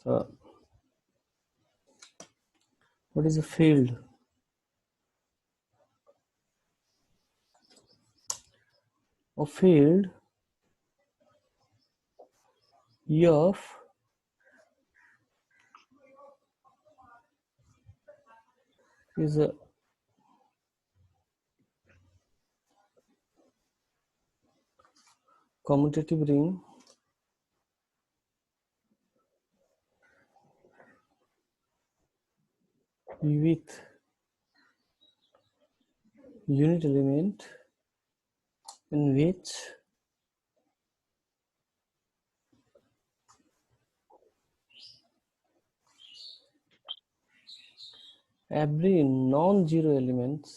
uh, what is a field? A field of is a commutative ring with unit element in which every non-zero element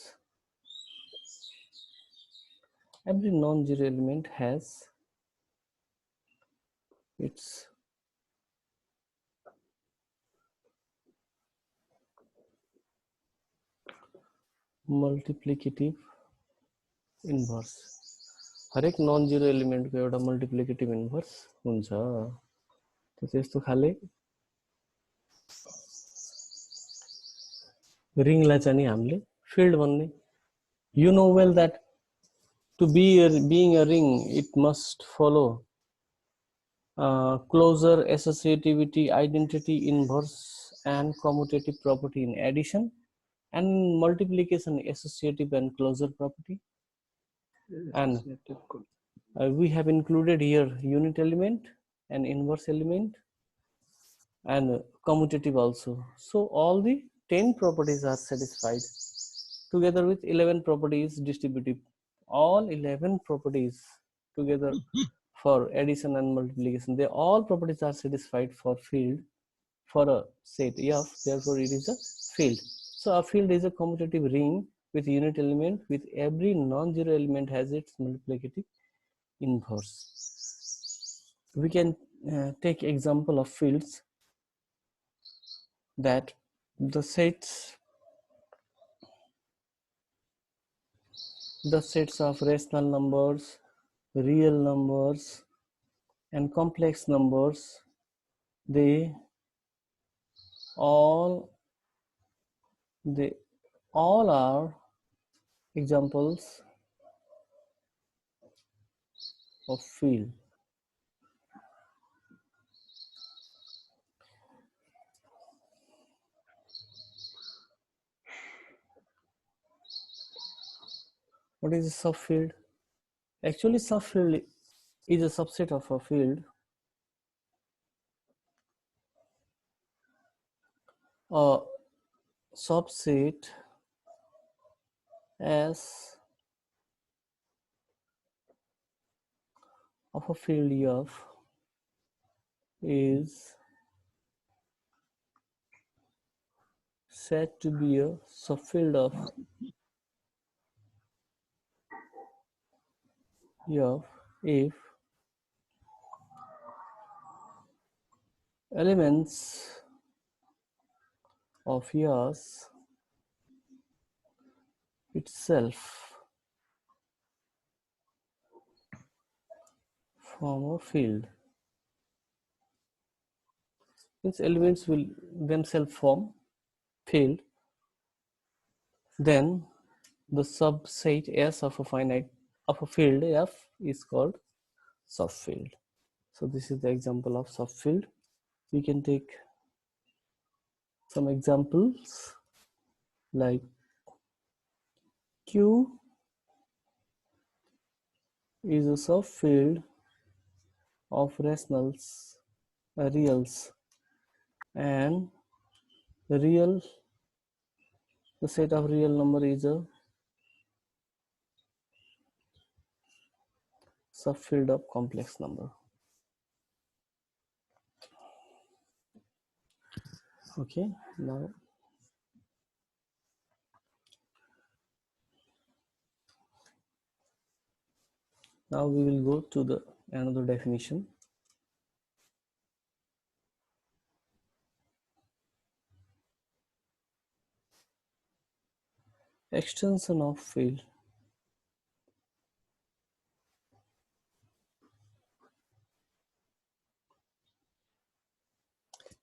has its multiplicative inverse. हरेक none zero एलिमेन्टको एउटा multiplicative inverse हुन्छ. त्यस्तो खाले रिङलाई चाहिँ नि हामीले field भन्ने. You know well that to be being a ring, it must follow closure, associativity, identity, inverse, and commutative property in addition, and multiplication, associative and closure property. And we have included here unit element and inverse element and commutative also. So all the 10 properties are satisfied together with 11 properties distributive. All 11 properties together for addition and multiplication, they all properties are satisfied for field for a set F. Therefore it is a field. So a field is a commutative ring with unit element with every non-zero element has its multiplicative inverse. We can take example of fields that the sets of rational numbers, real numbers, and complex numbers, they all are examples of field. What is a subfield? Actually, subfield is a subset of a field. A subset S of a field F is said to be a subfield of F if elements of S itself form a field. Since elements will themselves form field, then the subset S of a field F is called subfield. So this is the example of subfield. We can take some examples like Q is a subfield of reals, and the set of real number is a subfield of complex number. Okay, now we will go to the another definition. Extension of field.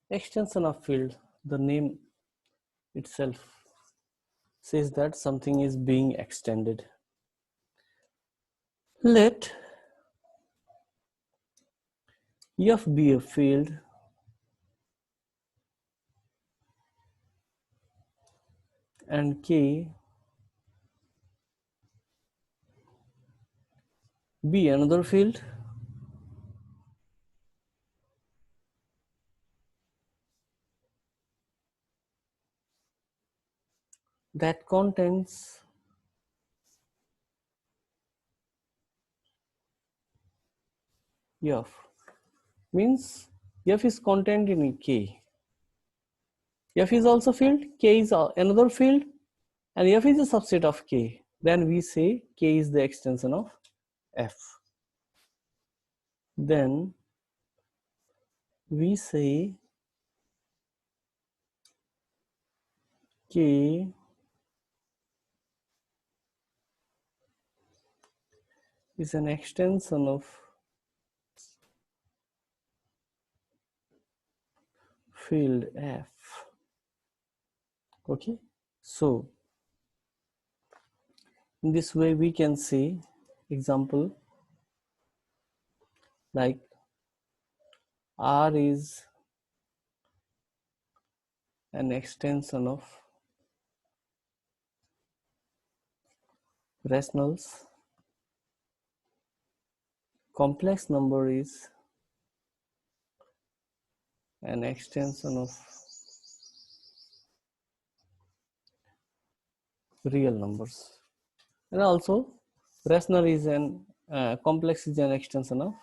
Extension of field, the name itself says that something is being extended. Let F be a field and K be another field that contains F. Means F is contained in K. F is also field, K is another field, and F is a subset of K. Then we say K is the extension of F. Then we say K is an extension of field F. Okay, so in this way we can say example like R is an extension of rationals. Complex number is an extension of real numbers, and also rational is an complex is an extension of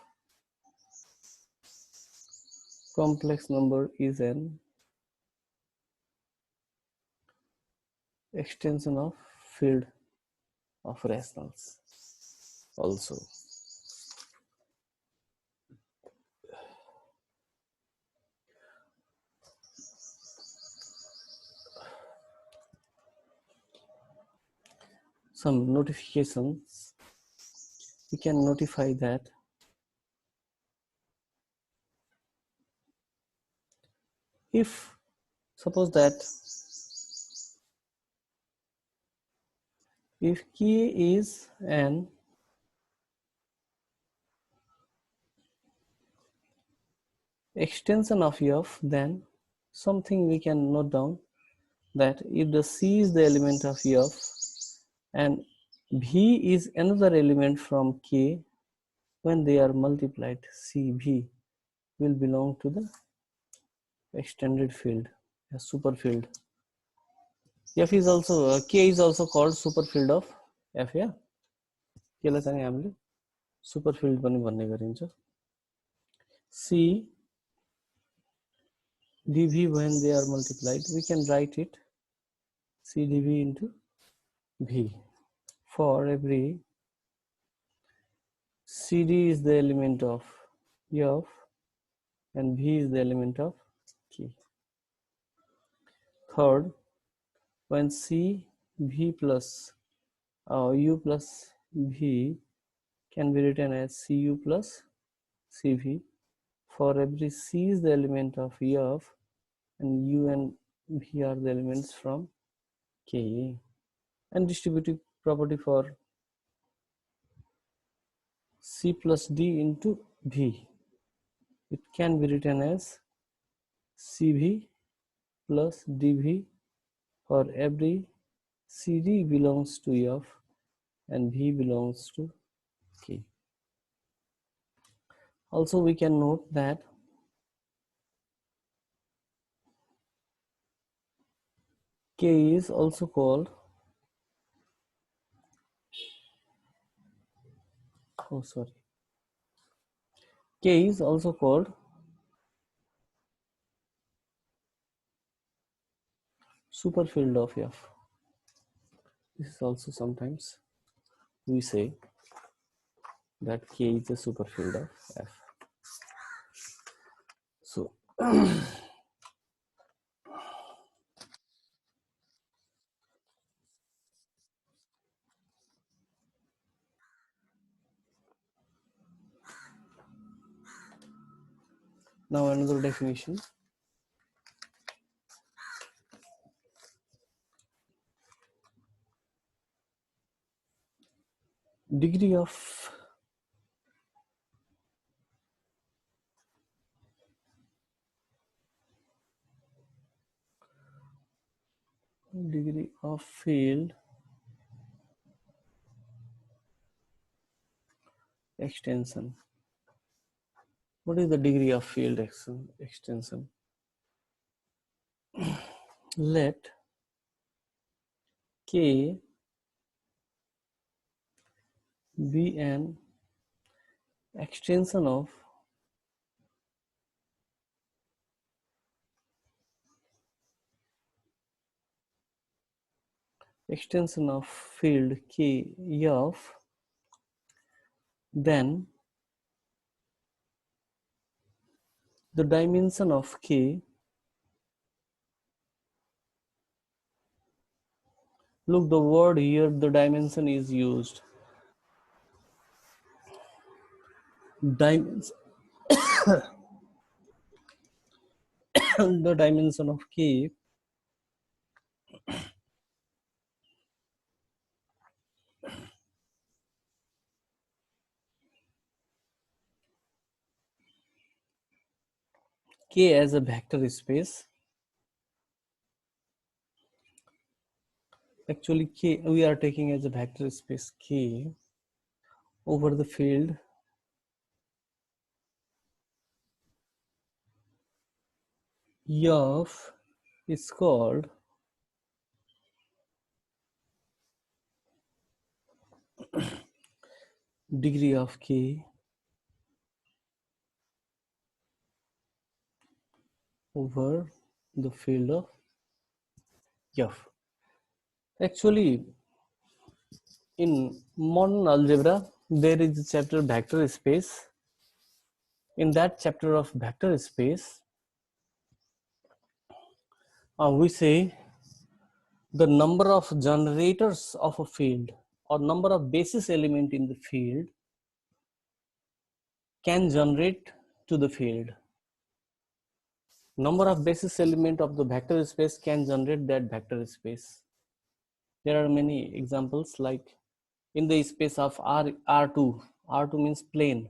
complex number is an extension of field of rationals also. Some notifications, we can notify that if suppose that if K is an extension of F, then something we can note down that if the C is the element of F and V is another element from K, when they are multiplied, C, V will belong to the extended field, a superfield. F is also K is also called superfield of F. Yeah, केलाई चाहिँ हामीले superfield पनि भन्ने गरिन्छ. C dV when they are multiplied, we can write it C dV into V. For every CD is the element of F and V is the element of K. Third, when C V plus U plus V can be written as Cu plus Cv. For every C is the element of F and U and V are the elements from K. And distributive property for C plus D into V, it can be written as Cv plus Dv for every CD belongs to F and V belongs to K. Also we can note that K is also called K is also called superfield of F. This is also sometimes we say that K is a superfield of F. So now another definition. degree of field extension. What is the degree of field extension? Let K be an extension of field K of, then the dimension of K, look, the word here, the dimension is used. Dimension the dimension of K as a vector space. Actually, K we are taking as a vector space K over the field of is called degree of K over the field of F. Actually, in modern algebra, there is a chapter vector space. In that chapter of vector space, we say the number of generators of a field or number of basis element in the field can generate to the field. Number of basis element of the vector space can generate that vector space. There are many examples, like in the space of R2 means plane.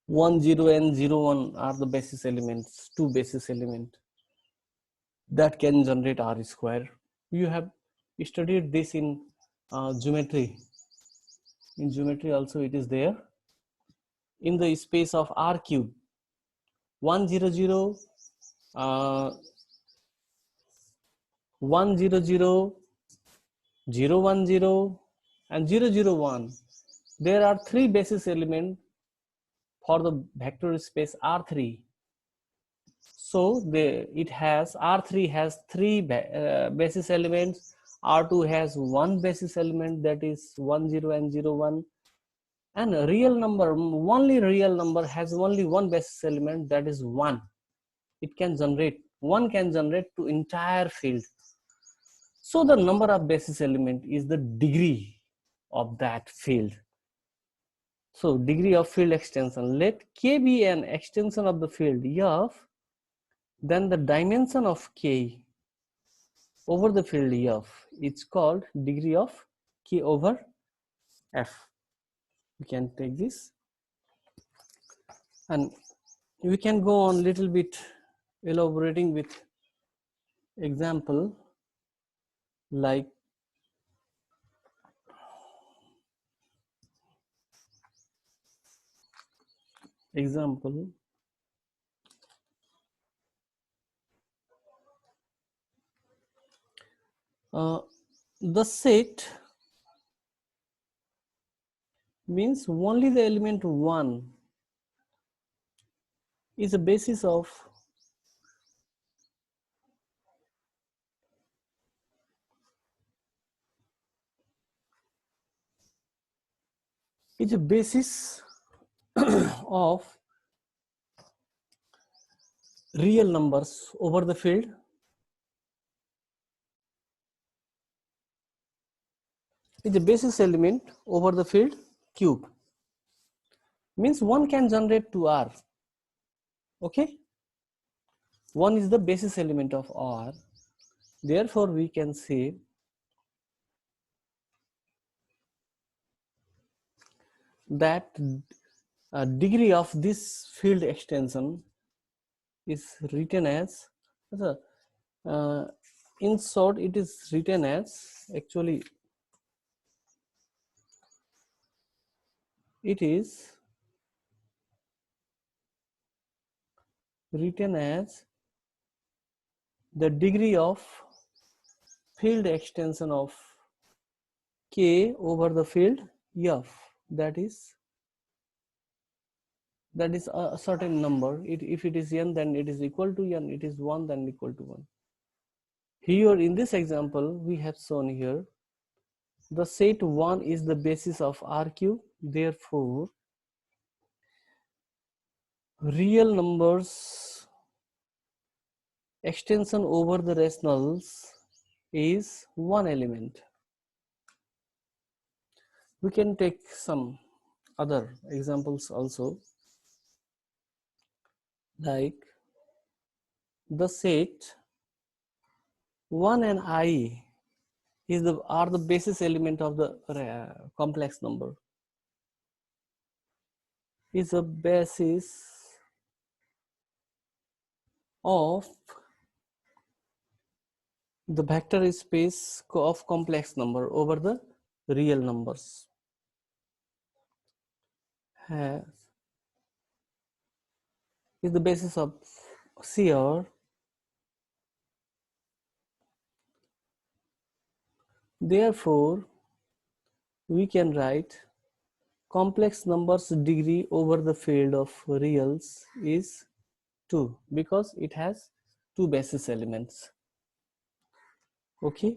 1, 0 and 0, 1 are the basis elements, two basis element that can generate R square. You have studied this in geometry. In geometry also it is there. In the space of R cube, 1, 0, 0, 1, 0, 0, 0, 1, 0 and 0, 0, 1. There are three basis elements for the vector space R3. So it has R3 has three basis elements. R2 has one basis element, that is 1, 0 and 0, 1. And a real number, only real number has only one basis element, that is 1. It can generate, 1 can generate to entire field. So the number of basis element is the degree of that field. So degree of field extension, let K be an extension of the field F, then the dimension of K over the field F is called degree of K over F. We can take this and we can go on little bit elaborating with example, like example, the set means only the element 1 is a basis of of real numbers over the field. Is a basis element over the field cube. Means 1 can generate to R. Okay, 1 is the basis element of R. Therefore we can say that degree of this field extension is written as, uh, in short it is written as, actually it is written as the degree of field extension of K over the field F, that is a certain number. If it is n, then it is equal to n. It is 1, then equal to 1. Here in this example we have shown here the set 1 is the basis of RQ. Therefore real numbers extension over the rationals is one element. We can take some other examples also, like the set 1 and I are the basis element of the complex number, is a basis of the vector space of complex number over the real numbers. Is the basis of CR. Therefore we can write complex numbers degree over the field of reals is 2, because it has two basis elements. Okay,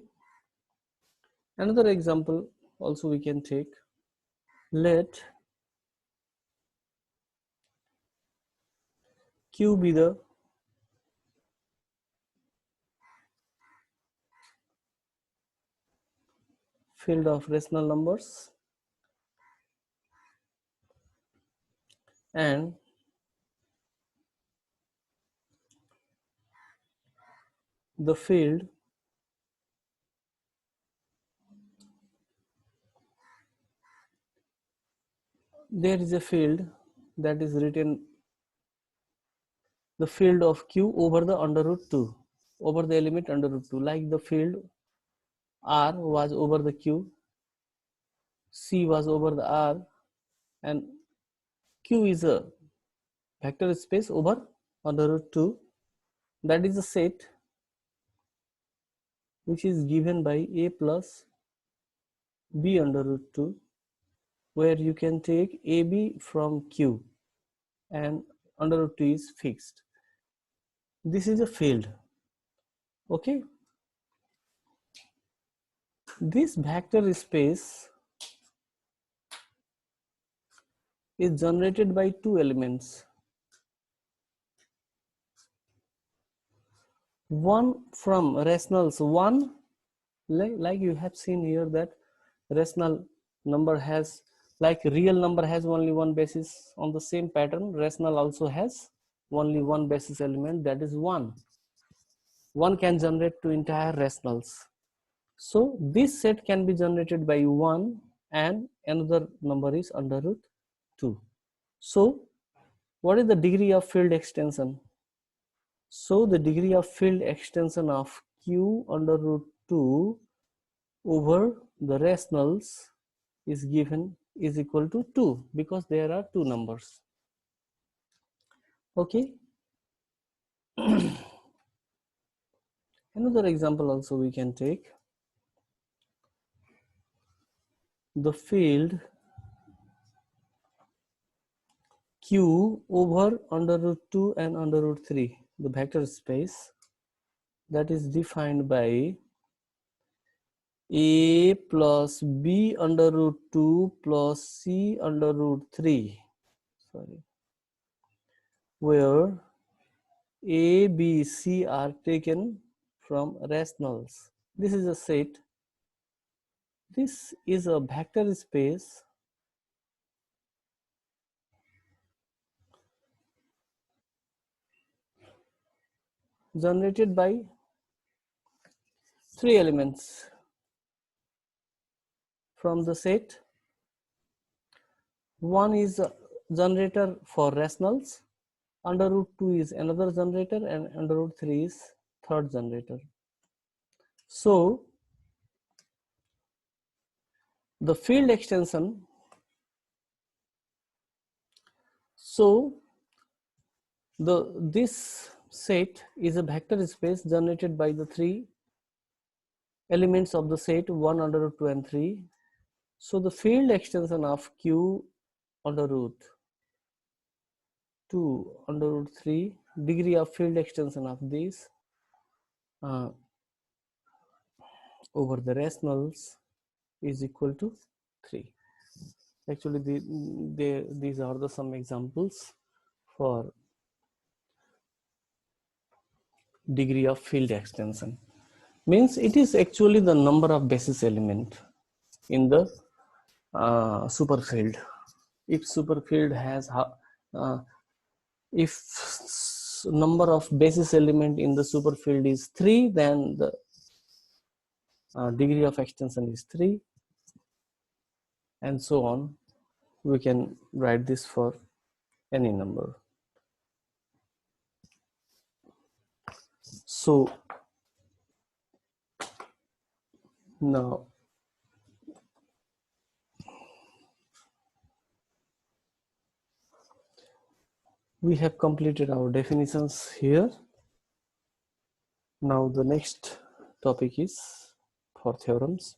another example also we can take. Let Q be the field of rational numbers and the field there is a field that is written the field of Q over the under root 2, over the element under root 2, like the field R was over the Q, C was over the R, and Q is a vector space over under root 2. That is a set which is given by A plus B under root 2, where you can take AB from Q and under root 2 is fixed. This is a field. Okay, this vector space is generated by two elements. One from rationals 1, like you have seen here that rational number has, like real number has only one basis, on the same pattern rational also has only one basis element, that is 1. One can generate two entire rationals. So this set can be generated by 1 and another number is under root 2. So what is the degree of field extension? So the degree of field extension of Q under root 2 over the rationals is given is equal to 2, because there are two numbers. Okay. Another example also we can take. The field Q over under root 2 and under root 3, the vector space that is defined by A plus B under root 2 plus C under root 3, where A, B, C are taken from rationals. This is a set. This is a vector space generated by three elements from the set One is a generator for rationals, under root 2 is another generator, and under root 3 is third generator. So the field extension, this set is a vector space generated by the three elements of the set 1 under root 2 and 3. So the field extension of Q under root 2 under root 3, degree of field extension of this over the rationals is equal to 3. Actually, these are the some examples for degree of field extension. Means it is actually the number of basis element in the superfield. If superfield has if number of basis element in the superfield is 3, then the degree of extension is 3, and so on. We can write this for any number. So now we have completed our definitions here. Now the next topic is for theorems.